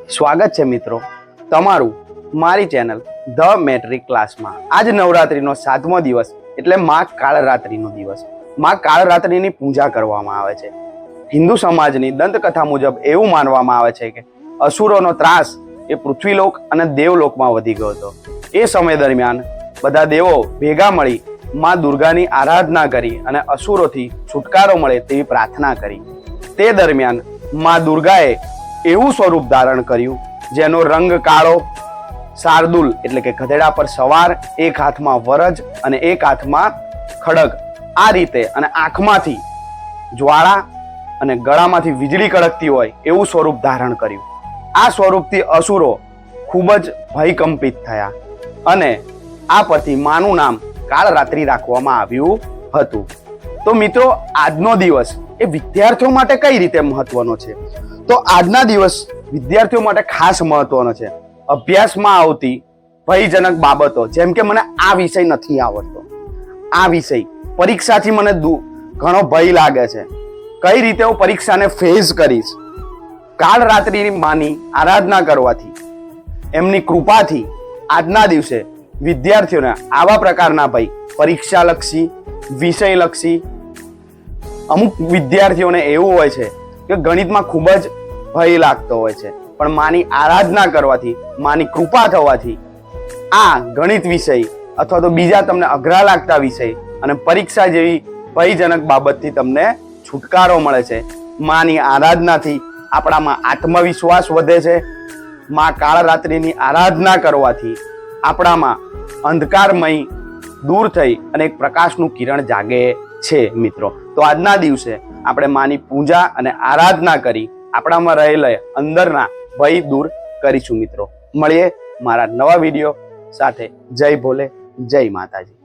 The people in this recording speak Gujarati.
સ્વાગત છે મિત્રો તમારું મારી ચેનલ ધ મેટ્રિક ક્લાસમાં। આજ નવરાત્રીનો 7મો દિવસ એટલે માં કાળરાત્રીનો દિવસ। માં કાળરાત્રીની પૂજા કરવામાં આવે છે। હિન્દુ સમાજની દંતકથા મુજબ એવું માનવામાં આવે છે કે અસુરોનો ત્રાસ એ પૃથ્વીલોક અને દેવલોકમાં વધી ગયો હતો। એ સમય દરમિયાન બધા દેવો ભેગા મળી માં દુર્ગાની આરાધના કરી અને અસુરોથી છુટકારો મળે તેવી પ્રાર્થના કરી। તે દરમિયાન માં દુર્ગાએ એવું સ્વરૂપ ધારણ કર્યું જેનો રંગ કાળો, શાર્દુલ એટલે કે ગધેડા પર સવાર, એક હાથમાં વરજ અને એક હાથમાં ખડગ, આ રીતે અને આંખમાંથી જ્વાળા અને ગળામાંથી વીજળી કડકતી હોય એવું સ્વરૂપ ધારણ કર્યું। આ સ્વરૂપથી અસુરો ખૂબ જ ભયકંપિત થયા અને આ પરથી માનું નામ કાળરાત્રિ રાખવામાં આવ્યું હતું। તો મિત્રો, આજનો દિવસ એ વિદ્યાર્થીઓ માટે કઈ રીતે મહત્વનો છે? તો આજના દિવસ વિદ્યાર્થીઓ માટે ખાસ મહત્વનો છે। અભ્યાસમાં આવતી ભયજનક બાબતો, જેમ કે મને આ વિષય નથી આવડતો, આ વિષય પરીક્ષાથી મને ઘણો ભય લાગે છે, કઈ રીતે હું પરીક્ષાને ફેસ કરીશ, કાળરાત્રિની માની આરાધના કરવાથી, એમની કૃપાથી આજના દિવસે વિદ્યાર્થીઓને આવા પ્રકારના ભય, પરીક્ષાલક્ષી, વિષયલક્ષી, અમુક વિદ્યાર્થીઓને એવું હોય છે કે ગણિતમાં ખૂબ જ ભય લાગતો હોય છે, પણ માની આરાધના કરવાથી, માની કૃપા થવાથી આ ગણિત વિષય અથવા તો બીજા તમને અઘરા લાગતા વિષય અને પરીક્ષા જેવી ભયજનક બાબતથી તમને છુટકારો મળે છે। માની આરાધનાથી આપણામાં આત્મવિશ્વાસ વધે છે। માં કાળરાત્રિની આરાધના કરવાથી આપણામાં અંધકારમય દૂર થઈ અને એક પ્રકાશનું કિરણ જાગે છે મિત્રો। તો આજના દિવસે આપણે માની પૂજા અને આરાધના કરી આપણામાં રહેલા અંદરના ભય દૂર કરીશું મિત્રો। મળીએ મારા નવા વિડીયો સાથે। જય ભોલે, જય માતાજી।